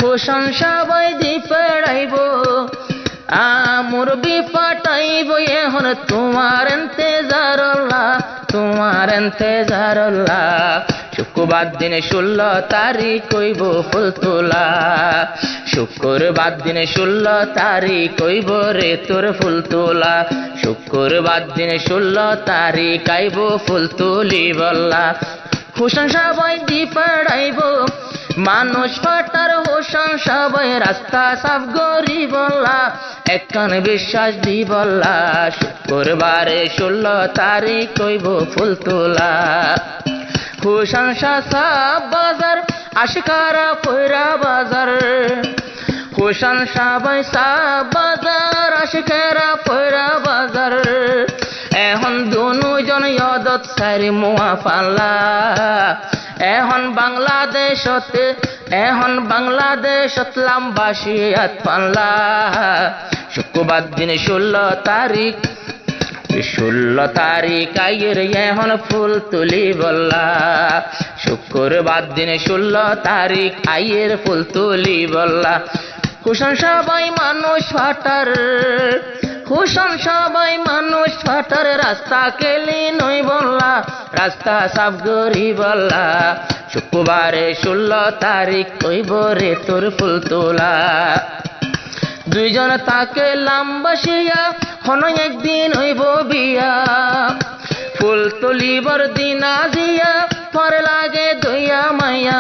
প্রশংসা বৈদি পেড়াইব মুরবি ফাটাইব এখন তোমার এন্তেজারল্লাহ শুক্রবার দিনে 16 তারিখ হইব ফুল তোলা শুক্রবার দিনে 16 তারিখ হইব রে তোর ফুল তোলা শুক্রবার দিনে 16 তারিখ আইব ফুল তুলি বল্লা হোসেন সবাই দি পড়াইব মানুষ ফাটার হোসেন সবাই রাস্তা সাফ গরি বল্লা একখান বিশ্বাস দি বল্লা শুক্রবারে 16 তারিখ হইব ফুল তোলা হোসেন সাব বাজার আশিকারা পয়রা বাজার হোসেন সবাই সাব বাজার আশিকারা পয়রা বাজার এখন দুজন ইয়দত সারি মুয়া পাল্লা এখন বাংলাদেশত লাম্বাসিয়াত পাল্লা শুক্রবার দিনে 16 তারিখ আইয়ের এখন ফুল তুলি বল্লা শুক্রবার দিনে 16 তারিখ আইয়ের ফুল তুলি বল্লা হোসেন সবাই মানুষ ফাটার রাস্তা কেলি নই বল্লা রাস্তা সাফ গরি বল্লা শুক্রবারে 16 তারিখ হইব রে তোর ফুল তোলা দুইজন তাকে লাম্বাসিয়া হন একদিন হইব বিয়া ফুল তুলিবর দিন আজিয়া পরে লাগে দইয়া মাইয়া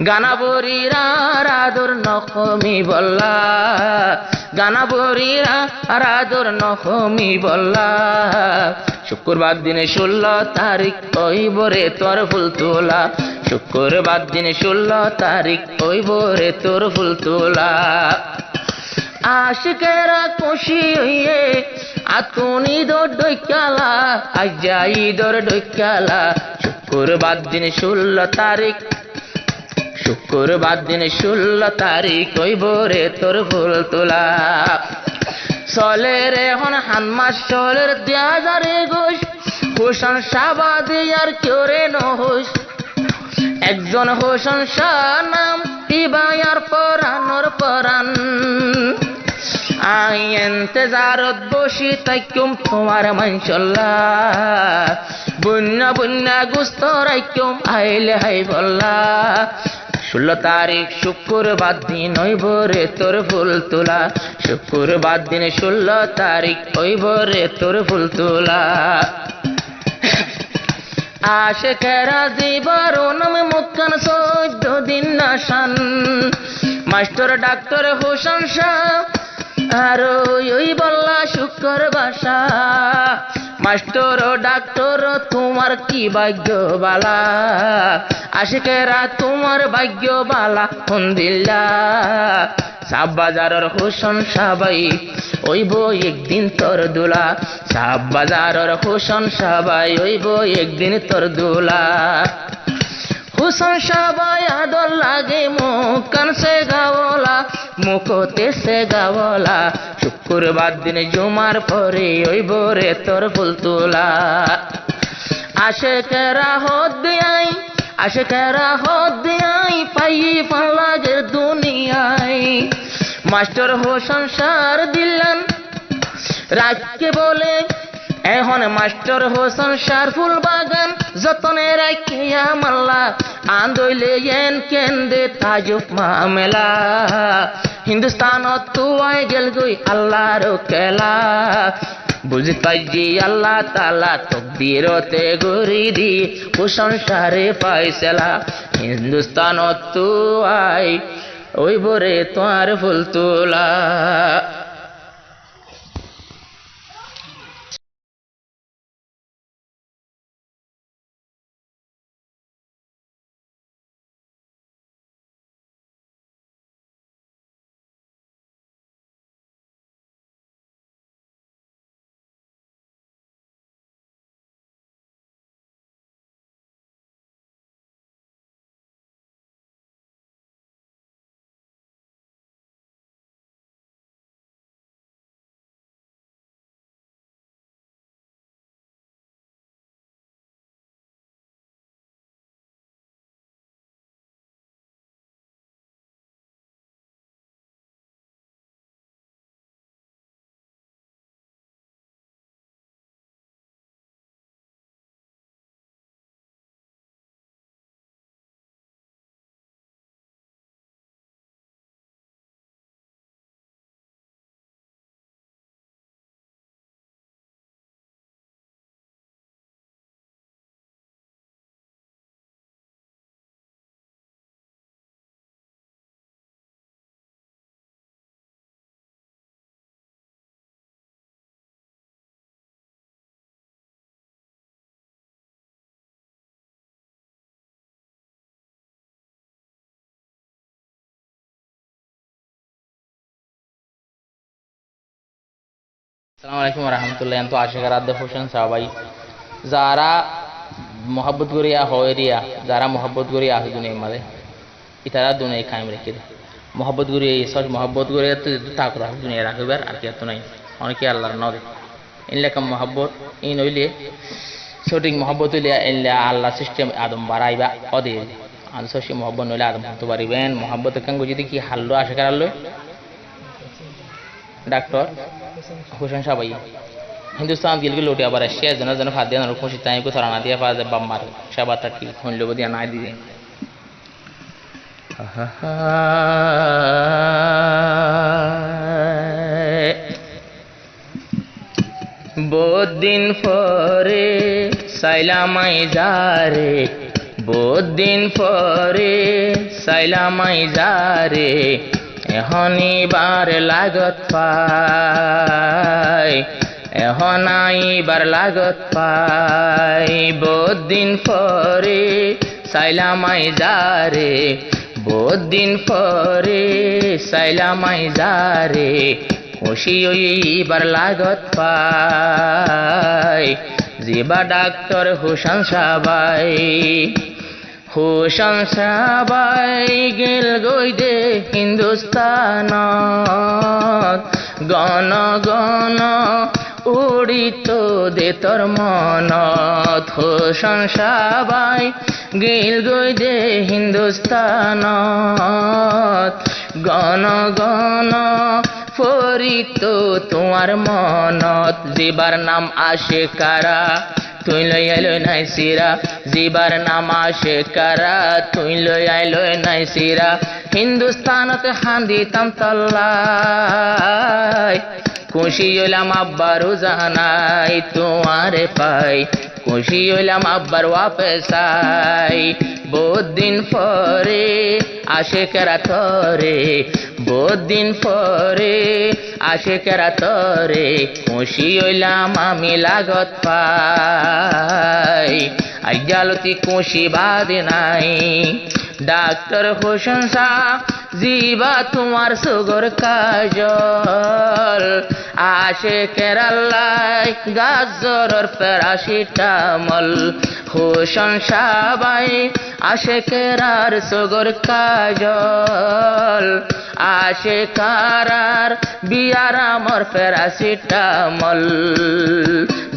গানাবরীরা রাদর নখমি বল্লা গানাবরীরা রাদর নখমি বল্লা শুক্রবার দিনে 16 তারিখ হইব রে তোর ফুল তোলা শুক্রবার দিনে 16 তারিখ হইব রে তোর ফুল তোলা আশিকেরা খুশি হইয়ে আতুনি ডইকালা আজাই ডইকালা শুক্রবার দিনে 16 তারিখ শুক্রবার দিনে 16 তারিখ হইব রে তোর ফুল তোলা চলে রে এখন হানমাস চলের 2000 ঘোষ হোসেন সাবাদি আর কেউ রে নহোস একজন হোসেন শাহ নাম ইবায়ার পরানোর পরান আই এন্তেজারত বসি তাইকুম তোমার মানসল্লাহ বন্যা গুস্ত রাইকুম আইলে হাই বল্লা 16 তারিখ শুক্রবার দিন হইব রে তোর ফুল তোলা শুক্রবার দিনে 16 তারিখ হইব রে তোর ফুল তোলা আশেকেরা জীবর নামে মুখান 14 দিন নাশান মাস্টার ডাক্তার হোসেন শাহ আর ওই বল্লা শুক্র বাসা মাস্টার ডাক্তার তোমার কি ভাগ্য বালা আশিকেরা তোমার ভাগ্য বালা আলহামদুলিল্লাহ সাব বাজারের হোসেন সবাই ওইব একদিন তোর দুলা সাব বাজারের হোসেন সবাই ওইব একদিন তোর দুলা হোসেন সবাই আদর লাগে মুখান সে গাওলা মুখতে সে গাওলা শুক্রবার দিনে জুমার পরে ওইব রে তোর ফুল তোলা আশেকেরা হদ দিয়াই পাই পাল্লাগের দুনিয়ায় মাস্টার হোসেন সার দিলেন রাজকে বলে এখন মাস্টার হোসেন সার ফুল বাগান যতনে রাখিয়া মাল্লা আন্দোলে এন কেন্দ্রে তাজুক মামেলা হিন্দুস্তানত তুয়াই গেল গই আল্লাহর কেলা বুঝি পাইজি আল্লাহ তালা তকদিরতে গরি দি হোসেন সারে পাইছেলা হিন্দুস্তানত তুয়াই ওই বরে তোমার ফুল তোলা। আসসালামু আলাইকুম রহমতুল্লাহ তো আশেখার আদ্য হোসেন সাহাবাই যারা মোহাব্বত করিয়া হরিয়া যারা মোহাব্বত করিয়া আছে দুনিয়ার মাঝে ইতারা দুনিয়ায় কায়েম রেখে দেয় মোহাব্বত করিয়া সব মোহাব্বত করিয়া তো তাকরা দুনিয়া রাখবার আর কি এত নাই অনেকে আল্লাহর নদে ইনলেকাম মোহাব্বত ইন হইলে সঠিক মোহাব্বত হইলে এনলে আল্লাহ সিস্টেম আদম বাড়াইবা অদে আনসি মোহাব্বত নইলে আদম হতে পারিবেন মোহাব্বত কাঙ্গ যদি কি হাল্লো আশেখার আল্লো ডাক্তার হোসেন সাবাই হিন্দুস্তান গিলগুলো লোটে আবার এসে যেন ফাঁদ দিয়ে খুশি তাই কো থরানা দিয়ে পা বাম্মার সাবাতা কি হইল দিয়া নাই দিয়ে বহুত দিন পরে সাইলামাই যারে বহুত দিন পরে সাইলামাই যারে এহনিবার লাগত পাই এহনাইবার লাগত পাই বহুত দিন পরে সাইলামাই যারে বহুত দিন পরে সাইলামাই যারে খুশি হইবার লাগত পাই জিবা ডাক্তার হোসেন সাবাই হোসেন সাবাই গেল গই দে হিন্দুস্তানত গণ গণ উড়িত দে তোর মনত হোসেন সাবাই গেল গই দে হিন্দুস্তানত গণ গণ ফরিত তোমার মনত জিবার নাম আসে কারা তুই লই আইলো নাই সিরা জিবার নাম আসে কারা তুই লই আইলো নাই সিরা হিন্দুস্তানত হান্দিতাম তল্লাই খুশি হইলাম আব্বারও জানাই তোমারে পাই খুশি হইলাম আব্বার ওয়াপেসাই বহুত দিন পরে আসে কেরা তরে বহুত দিন পরে আসে কেরা তরে খুশি হইলাম আমি লাগত পাই আইজালতি খুশি বাদ নাই ডাক্তার হোসেন শাহ জিবা তোমার সুগর কাজল আসে কেরাল্লাই গাজরের প্যারাসিটামল হোসেন সাবাই আসে কেরার সুগর কাজল আসে কারার বিয়ার আমার প্যারাসিটামল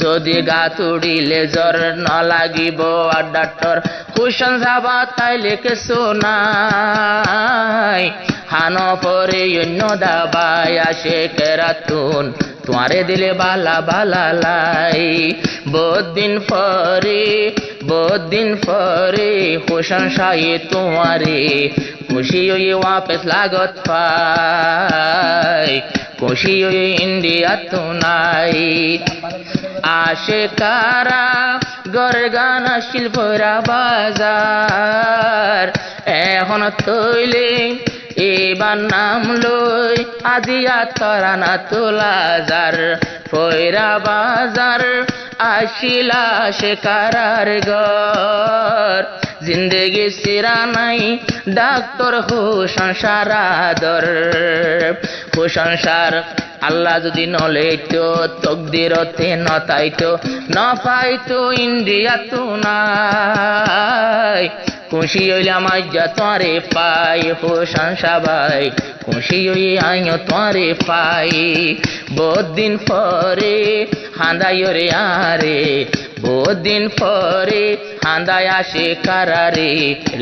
যদি গা তুড়িলে জ্বর ন লাগিব আর ডাক্তার হোসেন সাবা তাইলে কে শোনাই হান পরে অন্য দাবাই আসে কেরাতুন তোমারে দিলে বালা বালা লাই বহুত দিন পরে হোসেন শাহে তোমারে খুশি হয়ে ওয়াপস লাগত পাই খুশি হয়ে ইন্ডিয়া তো নাই আসে কারা গড় গানা শিল্পরা বাজার এখন তৈলে এবার নাম লই আজিয়া তরানা তোলাজার ফয়রা বাজার আসিলা সে কারার ঘর জিন্দেগি সিরা নাই ডাক্তার হোসেন সারাদর হোসেন সার আল্লাহ যদি নলেতো তকদিরতে নতাইতো না পাইতো ইন্ডিয়া তো নাই খুশি হইলাম আজ তোরে পাই হোসেন সাবাই খুশি হই আইও তোরে পাই বহুত দিন পরে হাঁদাই রে আরে বহুত দিন পরে হাঁদায় আসে কারারে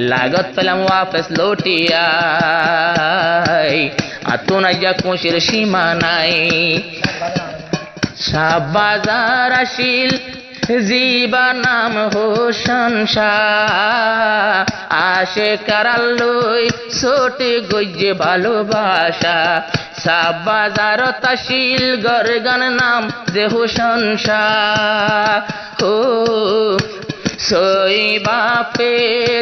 লাগত পেলাম ওয়াপস লটিয়াই আতো নাই যা খুশির সীমা নাই সাবাজার আসিল জিবা নাম হোসেন শাহ আসে কারাল্লই ছোটে গজ্জে ভালোবাসা সাবাজার তাশিল গরগান নাম যে হোসেন শাহ ও সই বাপে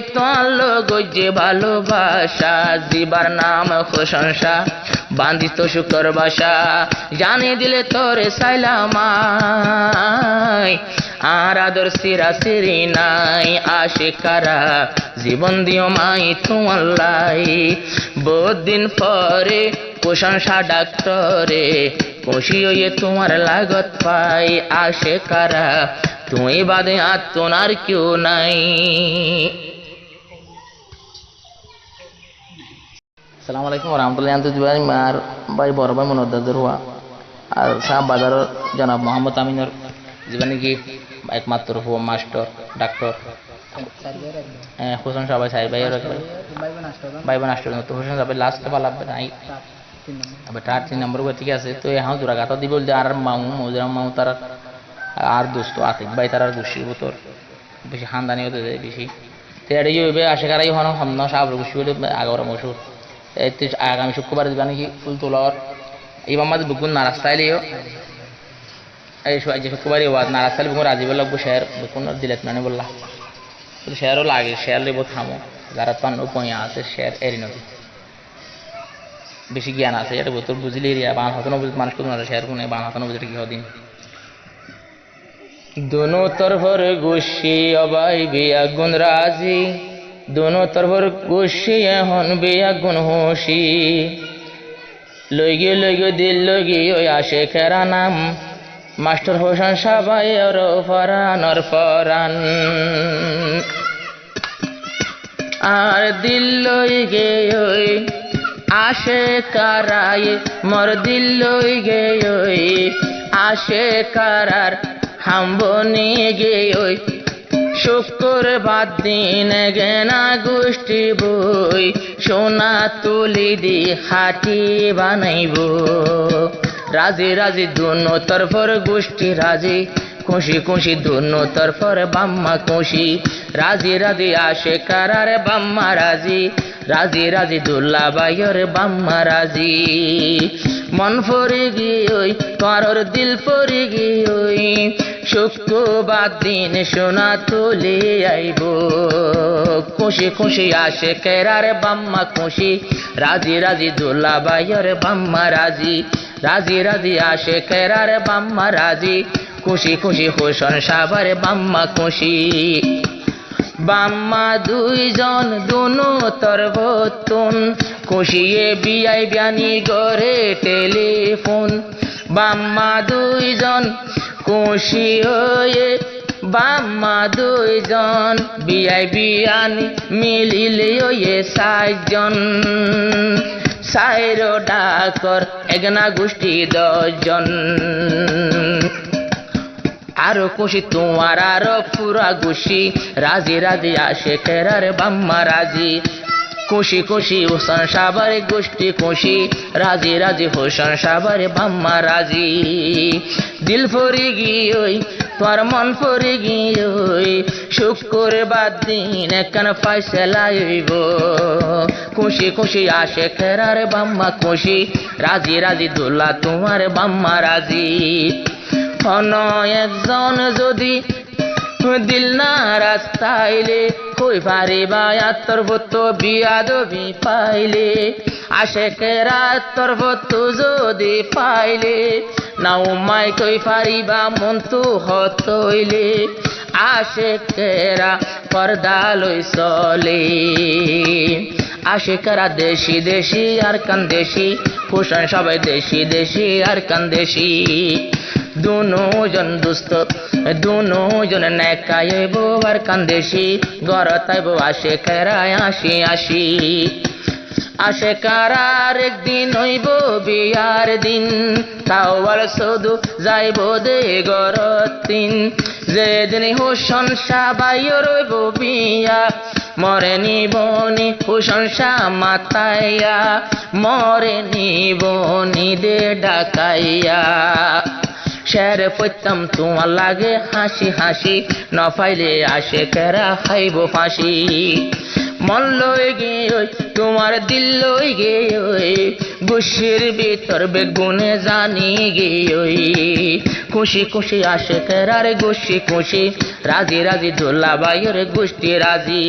তোয়াল গজ্জে ভালোবাসা জিবার নাম হোসেন শাহ বান্দিত শুকর বাসা জানি দিলে তোরে সাইলামাই আর আদর সিরা সিরি নাই আসে কারা জীবন দিও মাই তোমাল্লাই বহুত দিন পরে প্রশংসা ডাক্তরে খুশি হয়ে তোমার লাগত পাই আসে কারা তুমি বাদে আর তোনার কেউ নাই। আসসালামু আলাইকুম রহমতুল্লাহ আন্তর্জাতিক আর ভাই বড় ভাই মনোদ্দার হওয়া আর শাহ বাজার জনাব মোহাম্মদ আমিনের জীবনে কি একমাত্র হুয়া মাস্টার ডাক্তার হোসেন সাহেব সাহেব ভাই বোন আসতে তো হোসেন সাহেব লাস্ট পালা নাই আবার তার 3 নম্বর ঠিক আছে তো এখন জোড়া গাতা দিব আর মামু মজুরাম মামু তার আর দোস্ত আতিক ভাই তার দুশি বোতর বেশি খানদানি হতে যায় বেশি তো এটাই হইবে আশেকারাই হন হন সাহাব গুছি হলে আগর মশুর এই তো আগামী শুক্রবার দিবা নাকি ফুল তোলার এই মামাদের বুকুন না রাস্তায় লিও এই যে শুক্রবারই ওয়াদ না রাস্তায় বুকুন রাজীব লাগবো শেয়ার বুকুন দিলেত মানে বললা শেয়ারও লাগে শেয়ার লেবো থামো যারা পান উপয়া আছে শেয়ার এরি নদী বেশি জ্ঞান আছে এটা বোতল বুঝলে এরিয়া বান হাতে বুঝতে মানুষ করুন শেয়ার কোনে বান হাতে বুঝতে কি দিন दोनों तरफर गोशी अबाई बेअगुन राजी दोनों तरफर गोशी हन बेअगुन होशी लगे दिल लगे आशे खेरा नाम मास्टर होशन साबाई और फरान और फरान আর দিল লইগে আশে কারাই মর দিল লইগে আশে কারার হাম্বনি গে শুক্র বাদ দিন গেনা গোষ্ঠী বই সোনা তুলি দি হাটি বানাইব রাজি রাজি দুনো তরফর গোষ্ঠী রাজি খুশি খুশি দুনো তরফর বাম্মা খুশি রাজি রাজি আসে কারার বাম্মা রাজি রাজি রাজি দুল্লা বাইর বাম্মা রাজি মন ফরি গিয়ে তোর দিল ফরি গিয়ে শুক্রবার দিন সোনা তুলে আইব খুশি খুশি আসে কেরার বাম্মা খুশি রাজি রাজি দুল্লা বাইর বাম্মা রাজি রাজি রাজি আসে কেরার বাম্মা রাজি খুশি খুশি হোসন সাবার বাম্মা খুশি বাম্মা দুইজন দুনো তরবতুন খুশিয়ে বিয়াই বিয়ানি গড়ে টেলিফোন বাম্মা দুইজন খুশি হয়ে বাম্মা দুইজন বিয়াই বিয়ানি মিলিলে ওয়ে 60 জন সাইরো ডাকর এগনা গোষ্ঠী 10 জন আরো খুশি তোমার আরো পুরা খুশি রাজি রাজি আসে কেরার বাম্মা রাজি খুশি খুশি হোসেন সাবার গোষ্ঠী খুশি রাজি রাজি হোসেন সাবার বাম্মা রাজি দিল ফরি গিয়ে তোর মন ফরি গিয়ে শুক্রবার দিন কেন ফয়সালা হইব খুশি খুশি আসে কেরার বাম্মা খুশি রাজি রাজি দুল্লা তোমার বাম্মা রাজি অন একজন যদি দিল না রাস্তাইলে কই পারিবা তোর ভূত বিয়াদবি পাইলে আসে কেরা তোর ভূত যদি পাইলে নাও মাই কই পারিবা মন তো হতইলে আসে কেরা পর্দা লই চলে আসে কেরা দেশি দেশি আর কান দেশি হোসেন সবাই দেশি দেশি আর কান দেশি दोनों जन दोस्त दोनों जन नेकायब और कंदेशी गरतायब आशे केराय आशी आशी आशे कारार एक दिन हইব বিয়ার দিন তাও আর শুধু যাইব দে গরতিন যেদিন হোসেন সাবাইর হইব বিয়া মরে নিবনি হোসেন শাহ মাতাইয়া মরে নিবনি দে ডাকাইয়া শের পৈতাম তোমার লাগে হাসি হাসি না পাইলে আসে কেরা খাইব ফাঁসি মন লই গিয়ে তোমার দিল লই গিয়ে গুছির ভিতর বেগুনে জানি গিয়ে খুশি খুশি আসে কেরার গুছি খুশি রাজি রাজি দোল্লা বাইর গোষ্ঠী রাজি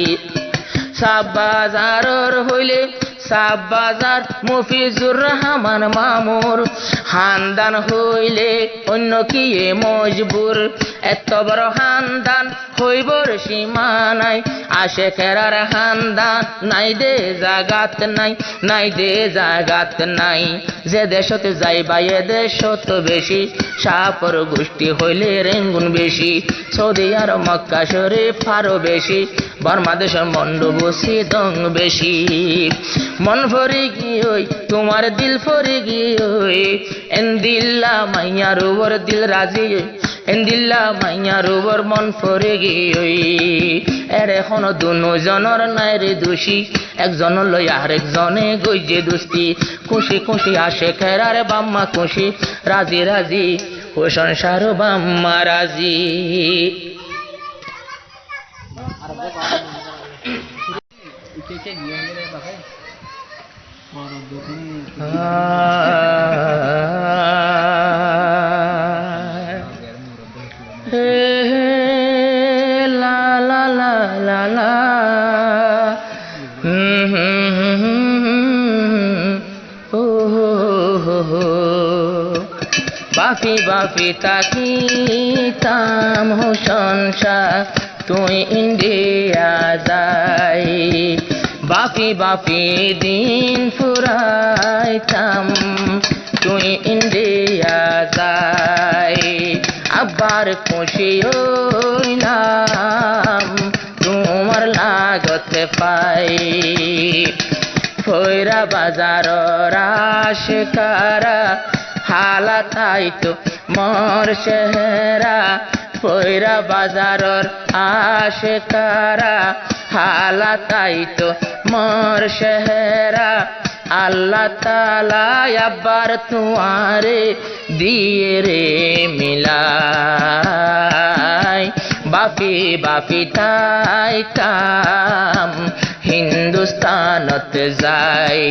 সাব বাজারর হইলে সাববাজার মফিজুর রহমান মামুর হান্দান হইলে অন্য কি এ মজবুর এত বড় হান্দান হইবর সীমা নাই আশেকেরার হান্দান নাই দে জাগাত নাই নাই দে জাগাত নাই যে দেশতে যাইবা এ দেশত বেশি সাপর গোষ্ঠী হইলে রেঙ্গুন বেশি সৌদি আর মক্কা শরীফ আরো বেশি বাংলাদেশের মন্ড বসি দং বেশি মন ভরে গিয়ে তোমার দিল ফরে গিয়ে এন্দিল্লা মাইয়ার ওর দিল রাজি এন্দিল্লা মাইয়ার ওর মন ফরে গিয়ে এর এখন দুজনের নাই রে দোষী একজন লই আর একজনে গইজে দুস্তি খুশি খুশি আসে খেরার বাম্মা খুশি রাজি রাজি ও সংসার বাম্মা রাজি লা লা লা লা লা ও হো বাফি বাফি তাকিতাম হো সংসার তুই ইন্ডিয়া যাই বাফি বাফি দিন ফুরাইতাম তুই ইন্ডিয়া যাই আবার খুশি হইলাম তোমার লাগত পাই ফয়রা বাজার রাশকারা হালাতাই তো মোর চেহারা ফয়রা বাজারর আশকারা হালাতাই তো মোর চেহারা আল্লাহ তাআলা আবার তোমারে দিয়ে রে মিলাই বাফি বাফি তাইতাম হিন্দুস্তানত যাই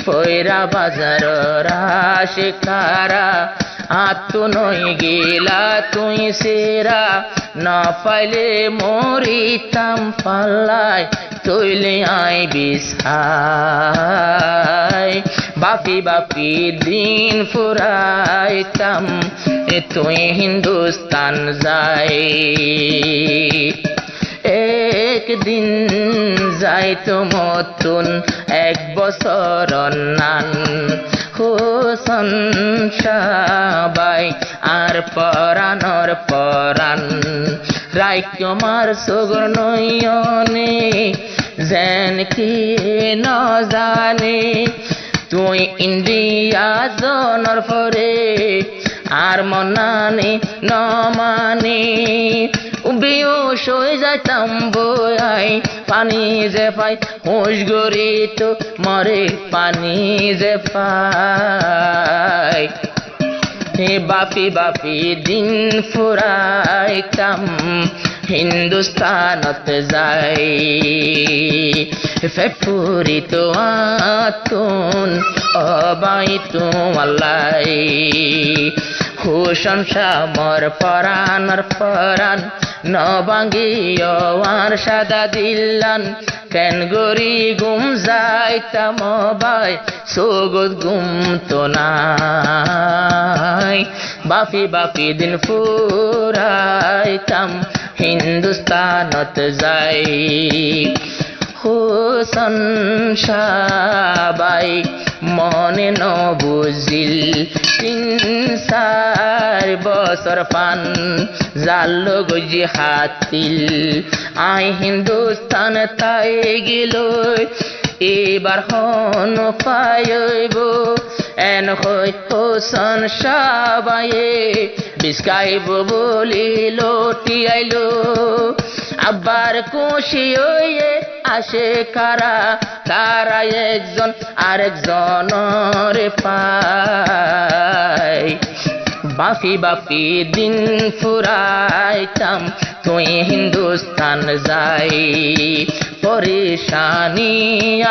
ফয়রা বাজারর আশকারা আত্ম নই গেলা তুই সেরা না পাইলে মরিতাম পাল্লায় তৈলে আই বিছাই বাফি বাফি দিন ফুরাইতাম তুই হিন্দুস্তান যাই একদিন যাইতো মতন এক বছর নান হোসন সাবাই আর পরানর পরান রাইকমার সগর নয়নে যেন কি ন জানে তুই ইন্ডিয়া জনর পরে আর মনানে ন মানে বেউস হয়ে যাইতাম বই পানি যে পাই হুঁশ গড়ি তো মরে পানি যে পাই বাপি বাপি দিন ফুরাইতাম হিন্দুস্তানত যাই ফেপুরি তো আতুন অবাই তোমালাই হুসন শামর পরানর পরান নবাঙ্গিয়ার সাদা দিল্লান কেন গরি গুম যাইতাম বাই সোগত গুম তো নাই বাফি বাফি দিন ফুরাইতাম হিন্দুস্তানত যাই হোসন সাবাই মনে ন বুঝিল 3-4 বছর পান জাল গজি হাতিল আই হিন্দুস্তান তাই গেল এবার হন পাইব এন হই হোসন সাবায়ে বিস্কাইব বলি লটি আইলো আবার খুশি হয়ে আসে কারা তারা একজন আরেকজন রে পায় বাফি বাফি দিন ফুরাইতাম তুই হিন্দুস্তান যাই পরেশানি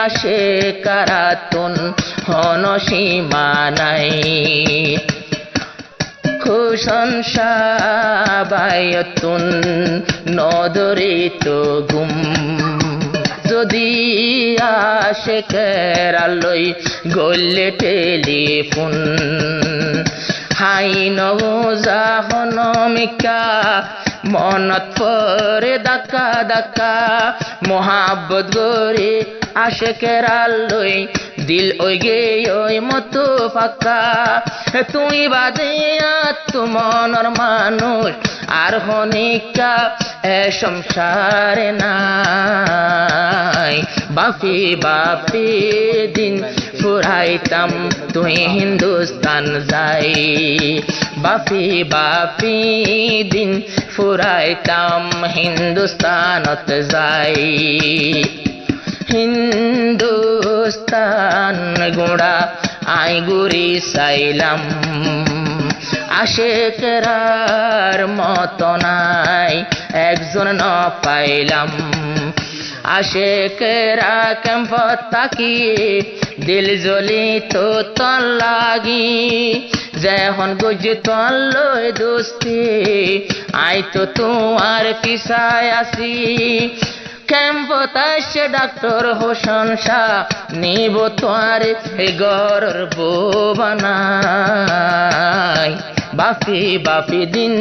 আসে কারা তুন হন সীমা নাই খুশন সাবায়তুন নদরে তো গুম যদি আশেকের আলোই গলে টেলিফোন হাই নজাহনমিকা মনত পরে দাকা দাকা মোহাব্বত গরে আশেকের আলোই দিল ওই গে ওই মতো ফাঁকা তুই বাদে মনের মানুষ আর হনিকা এ সংসারে নাই বাপি বাপি দিন ফুরাইতাম তুই হিন্দুস্তান যাই বাপি বাপি দিন ফুরাইতাম হিন্দুস্তানত যাই হিন্দুস্তান গুড়া আই গুরি চাইলাম আশেকেরার মতো নাই একজন ন পাইলাম আশেকেরা ক্যাম্পত তাকিয়ে দিল জ্বলি তো তন লাগি যখন গুজ তন লই দোস্তি আই তো তোমার পিছায় আসি ক্যাম্পত আসে ডাক্তার হোসেন শাহ নিব তোয়ার গরর বানাই বাপি বাপি দিন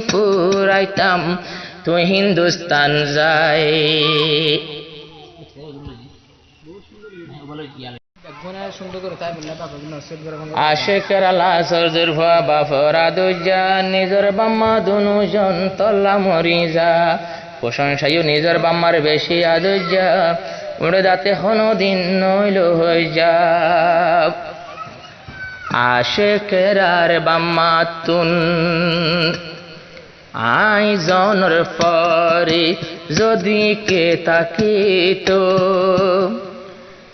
ফুরাইতাম তুই হিন্দুস্তান যাই আশেকের লাসর ভুয়া বাফরা দুজা নিজর বাম্মা দুনুজন তল্লা মরি যা প্রশংসায়ু নিজর বাম্মার বেশি আদুজা উড়ে দাতে হনো দিন নইল হয়ে যা আশেকের আর বাম্মা তুন আই জনর পরে যদি কে তাকিত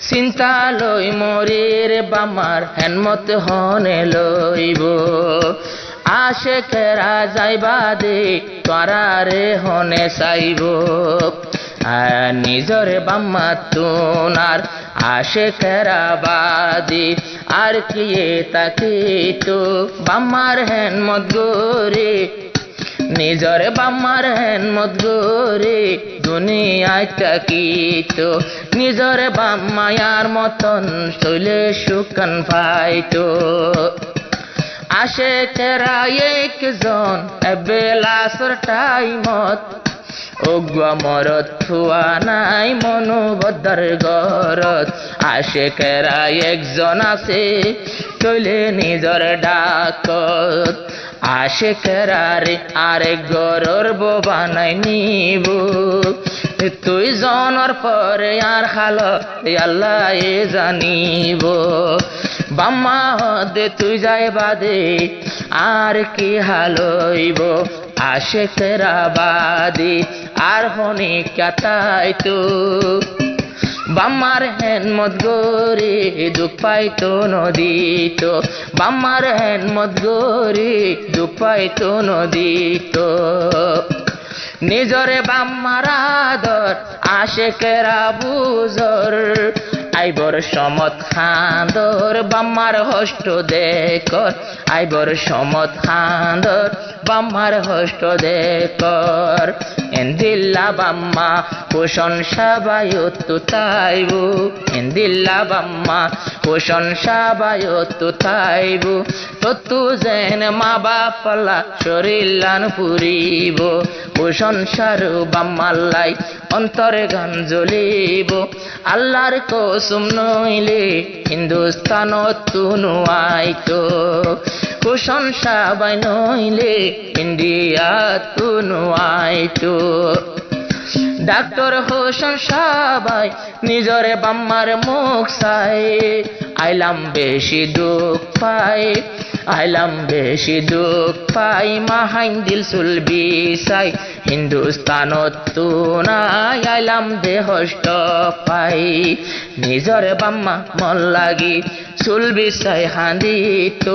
চিন্তা লই মরির বামার হেনমত হনে লইব আশেকেরা যাইবা দে তোরারে হনে চাইব নিজরে বাম্মা তুনার আশেকেরা বাদি আর কিয়ে তাকিত বাম্মার হেনমত গোরে নিজরে বাম্মার হেনমত গোরে দুনিয়ায় তাকিত নিজরে বাম্মায়ার মতন চলে সুকান পাইতো আশেকেরা একজন বেলাসর টাইমত ওগুয়া মরত থুয়া নাই মনোবদ্ধার গরত আশেকেরা একজন আছে চলে নিজর ডাকত আশেকেরারে আরেক গরর বানাই নিব তুই জনর পরে আর খাল আল্লাহ জানিব বাম্মা হদে তুই যাই বাদে আর কি হালইব আশেকেরা বাদে আর হনে কাতাই তো বাম্মার হেনমত গোরে দুঃখ পাইতো নদীত বাম্মার হেনমত গোরে দুঃখ পাইতো নদীত নিজরে বাম্মার আদর আশেকেরা বুজর আইবর সমত খান্দর বাম্মার হষ্ট দেখর আইবর সমত খান্দর বাম্মার হষ্ট দেখর এন্দিল্লা বাম্মা পোষণ সাবায়ত তাইব এন্দিল্লা বাম্মা পোষণ সাবায়ত তাইব ততু যেন মা বাপলা শরীলান পুরিব পোষণ সারু বাম্মাল্লাই অন্তরে গান জ্বলিব আল্লাহর কসম নইলে হিন্দুস্তানত তুনু আইতো পোষণ সাবাই নইলে ইন্ডিয়া তুনু আইতো ডাক্তার হোসেন সাবাই নিজরে বাম্মার মুখ চাই আইলাম বেশি দুঃখ পাই আইলাম বেশি দুঃখ পাই মাহাইন দিল সুলবি সাই হিন্দুস্তানত তুনাই আইলাম দেহষ্ট পাই নিজরে বাম্মা মন লাগি সুলবি সাই হান্দিত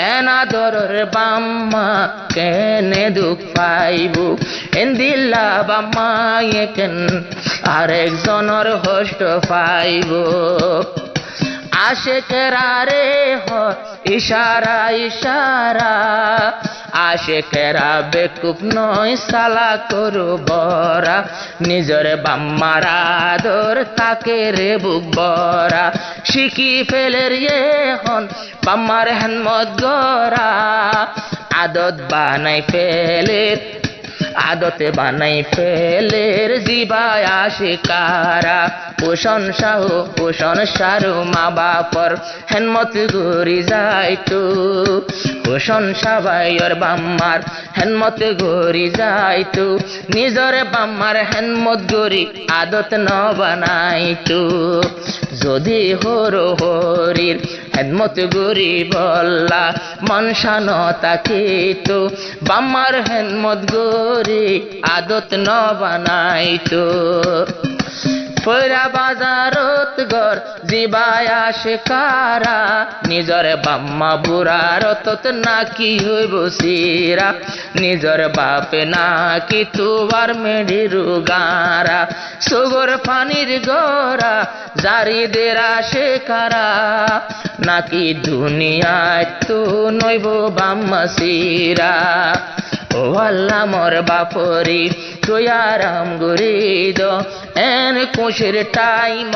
এনাদরের বাম্মা কেনে দুঃখ পাইব এন্দিল্লা বাম্মা একেন আরেকজনের হষ্ট পাইব আশেকেরা রে হ ইশারা ইশারা, আশেকেরা বেকুব নয় সালা করু বরা, নিজের বাম্মার আদর তাকে রে বুক বরা, শিখি ফেলে রে হন বাম্মার হেনমত গরা, আদত বানাই ফেলের আদতে বানাই ফেলের জিবায় আশিকারা, পোষণ শাহ পোষণ সারু মা বাপর হেনমত গরি যাইতো, পোষণ সাবাইর বাম্মার হেনমত গরি যাইতো, নিজর বাম্মার হেনমত গরি আদত ন বানাইতো, যদি হর হরির হেনমত গরি বল্লা মনসান তাকিতো, বাম্মার হেনমত গরি আদত ন বানাইতো, পয়রা বাজারত গর জিবায় আশিকারা, নিজর বাম্মা বুড়ার তত নাকি হইব সিরা, নিজর বাপে নাকি তুবার মেডিরু গারা, সুগর পানির গরা জারিদের আশিকারা, নাকি দুনিয়ায় তো নইব বাম্মা সিরা, ও আল্লাহ মোর বাপরি তুই আরাম গরিদ, এন কুশির টাইম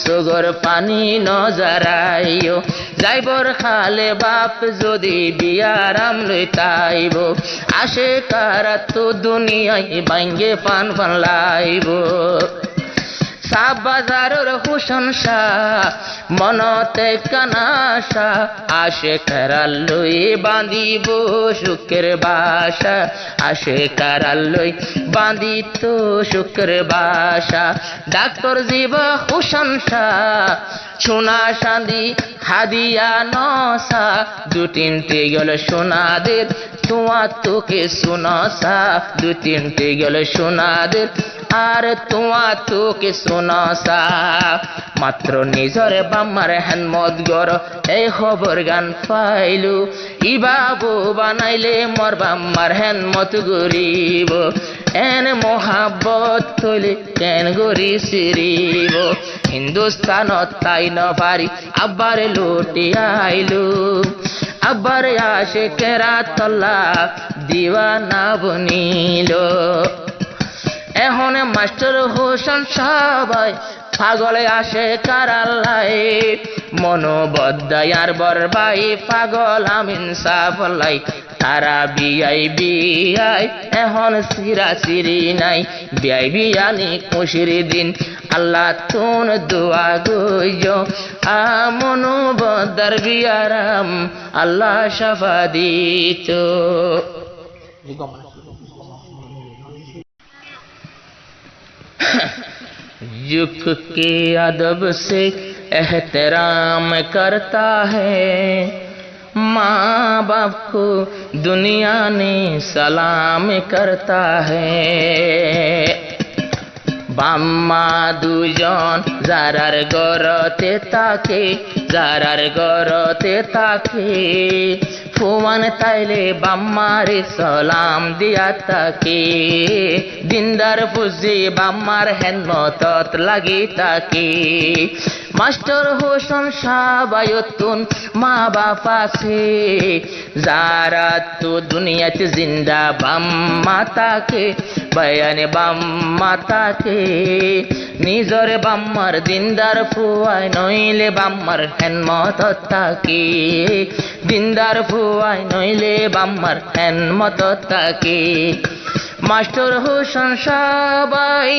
সুগর পানি নজরাইও, যাইবর খালে বাপ যদি বিয়ারাম লইতাইব, আসে কারা তো দুনিয়ায় বাইঙ্গে পান পান লাইব, সাব বাজারের হুসন শাহ মনতে কানাশা, আশে কারাল্লই বাঁধিব সুখের বাসা, আশে কারাল্লই বাঁধিত সুখের বাসা, ডাক্তার জীব হুসন শাহ সোনা সাঁদি হাদিয়া নসা, দু তিনটে গেল সোনাদের তোমার তোকে সোনাসা, দু তিনটে গেল সোনাদের আর তোমার তোকে সোনাসা, মাত্র নিজরে বাম্মার হেনমত গর এই খবর গান পাইলু, ইবাবু বানাইলে মর বাম্মার হেনমত গরিব, এন মহাব্বত তৈলে কেন গরি সিরিব, হিন্দুস্তানত তাই ন পারি আব্বার লুটি আইলু, আব্বার আশিকেরা তল্লা দিওয়ানা বনিল, এখন মাস্টার হোসেন সবাই পাগলে আসে কারাল্লাই, মনোবদ্দায়ার বরবাই পাগল আমিন সাফলাই, তারা বিয়াই বিয়াই এখন সিরা সিরি নাই, বিয়াই বিয়ানি খুশির দিন আল্লাহ তুন দোয়া গইজ, মনোবদ্দার বিয়ারাম আল্লাহ শাফা দিত। युग के अदब से एहतराम करता है, माँ बाप को दुनिया ने सलाम करता है, বাম্মা দুজন যারার গরতে তাকে, যারার গরতে তাকে, ফুমান তাইলে বাম্মারে সালাম দিয়া তাকে, দিনদার বুঝি বাম্মার হেনমতত লাগি তাকে, মাস্টার হোসেন সাবায়তুন মা বাপ আছে, যারা তো দুনিয়াতে জিন্দা বাম্মা তাকে, বয়ানে বাম্মা তাকে, নিজর বাম্মার দিনদার ফুয়াই নইলে বাম্মার হেনমতত তাকে, দিনদার ফুয়াই নইলে বাম্মার হেনমতত তাকে, মাস্টার হোসেন সবাই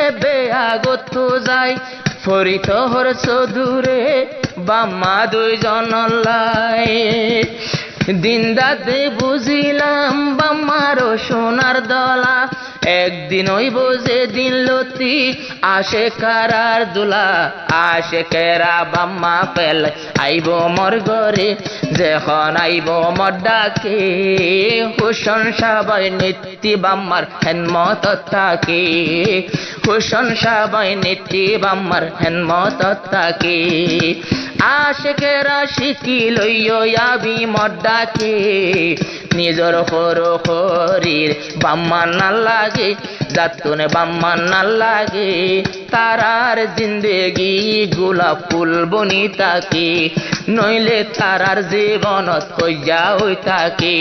এবে আগত যায়, ফরিত হর চৌধুরে বাম্মা দুইজন লাই, দিনদাতে বুঝিলাম বাম্মারও সোনার দলা, একদিন হইব যে দিন লতি আসে কারার দুলা, আসে কেরা বাম্মা পেল আইব মর ঘরে, যখন আইব মর ডাকে, হোসেন সবাই নিত্যি বাম্মার হেনমত থাকে, হোসেন সবাই নিত্যি বাম্মার হেনমত থাকে, আশেকেরা শিকি লইয় আবি মর ডাকে, নিজর হর হরির বাম্মান না লাগে যাতুনে বাম্মান না লাগে তারার জিন্দেগি গোলাপ ফুল বনি তাকে নইলে তারার জীবনত হইয়া হই থাকে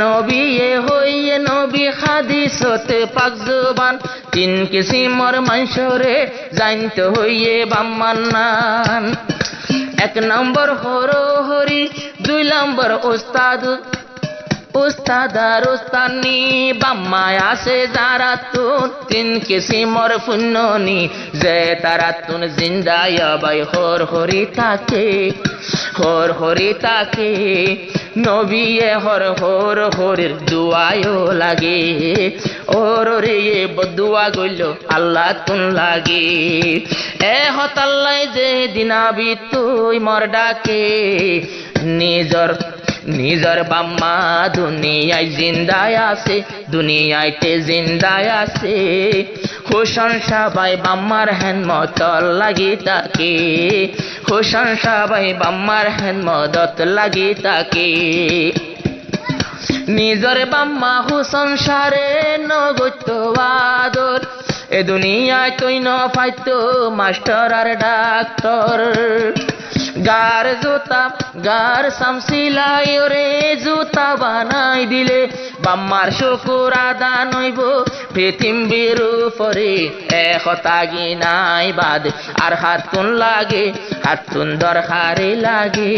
নবী হইয়ে নবী হাদিসতে পাক জবান তিন কিসিমর মানসরে জানতে হইয়ে বাম্মান্নান এক নম্বর হর হরি দুই নম্বর ওস্তাদ ওস্তাদ আর ওস্তানি বাম্মায় আসে যারা তুন তিন কিসিমর ফুন্ননি যে তারা তুন জিন্দায় বাই হর হরি তাকে হর হরি তাকে নবিয়ে হর হর হরির দুয়ায়ও লাগে ওর রে বদুয়া গইল আল্লাহ তুন লাগে এ হতাল্লাই যে দিনাবি তুই মর ডাকে নিজর বাম্মা দুনিয়ায় জিন্দায় আছে দুনিয়াইতে জিন্দায় আছে হোসেন সাবাই বাম্মার হেন মতল লাগি তাকে হোসেন সাবাই বাম্মার হেন মদত লাগি তাকে নিজর বাম্মা হোসেন সারে নগত আদর এ দুনিয়ায় তুই ন পাইতো মাস্টার আর ডাক্তার গার জুতা গার সামসিলাই রে জুতা বানাই দিলে বাম্মার শুকুর আদা নইব পৃথিবীর উপরে একতাগি নাই বাদ আর হাতুন লাগে হাতুন দরকারে লাগে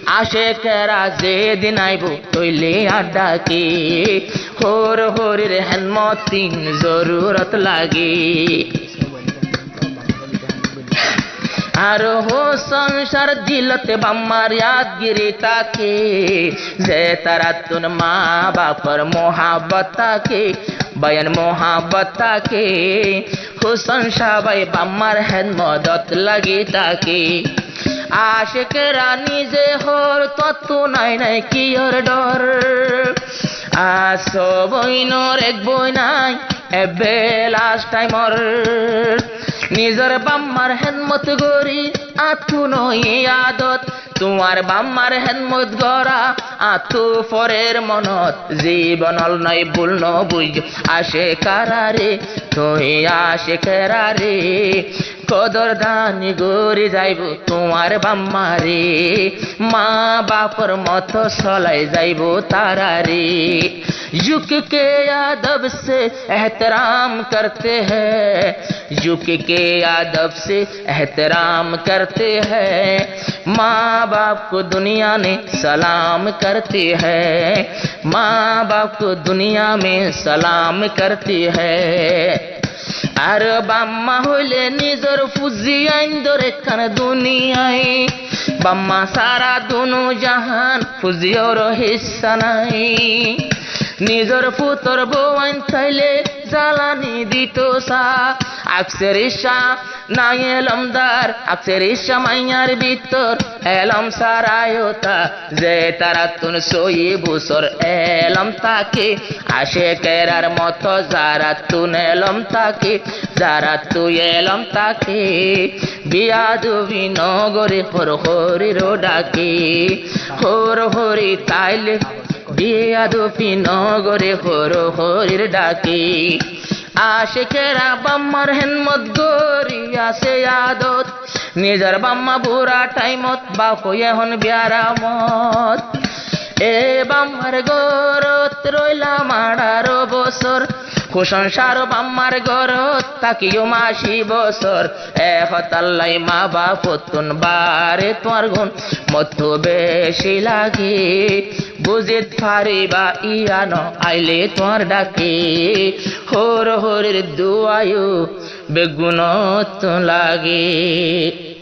আশেকেরা যে দিন আইব তৈলে আড্ডাকে হর হরির হেনমতিন জরুরত লাগে আর হো সংসার দিলতে বাম্মার यादगिरी তাকে যে তারা তুন মা বাপর মোহাব্বত তাকে বয়ান মোহাব্বত তাকে হোসেন সাবাই বাম্মার হেন মদত লাগে তাকে আশেকেরা নিজে হর তত্ত্ব নাই নাই কি ওর ডর আসো বইনর এক বই নাই এবে লাস্ট টাইমর নিজর বাম্মার হেনমত গরি আতু নই আদত তোমার বাম্মার হেনমত গরা আতু ফরের মনত জীবনল নাই ভুল ন বুঝ আসে কারারে তুই আসে কেরারে কদর দানি গরি যাইব তোমার বাম্মারে মা বাপর মতো চলাই যাইব তারারে युग के आदब से एहतराम करते हैं युग के आदब से एहतराम करते हैं माँ बाप को दुनिया में सलाम करते हैं माँ बाप को दुनिया में सलाम करते हैं আর বাম্মা হইলে নিজর ফুজি আইন ধরে খান দুনিয়ায় বাম্মা সারা দুনু জাহান ফুজিওর হিস্সা নাই নিজর পুতর বউয়াইন চাইলে জ্বালানি দিত সা আকসের ইসা নাই এলমদার আকসের ইসা মাইয়ার ভিতর এলম সারায়তা যে তারা তুন সই বুসর এলম তাকে আসে কেরার মতো যারা তুন এলম তাকে যারা তুই এলম তাকে বিয়া দুবি নগরে হর হরির ডাকে হর হরি তাইলে বিয়া দুপি নগরে হর হরির ডাকে আশেকেরা বাম্মার হেনমত গরি আসে আদত নিজর বাম্মা বুড়া টাইমত বাপ হন বিয়ারামত এ বাম্মার গরত রইলাম 18 বছর সংসার বাম্মার গরত তাকিও মাসি বছর হতাল্লাই মা বাপ তুন বারে তোমার গুণ মত বেশি লাগে বুঝিত পারিবা ইয়ানো আইলে তোমার ডাকে হর হরির দুয়ায়ু বেগুনত লাগে।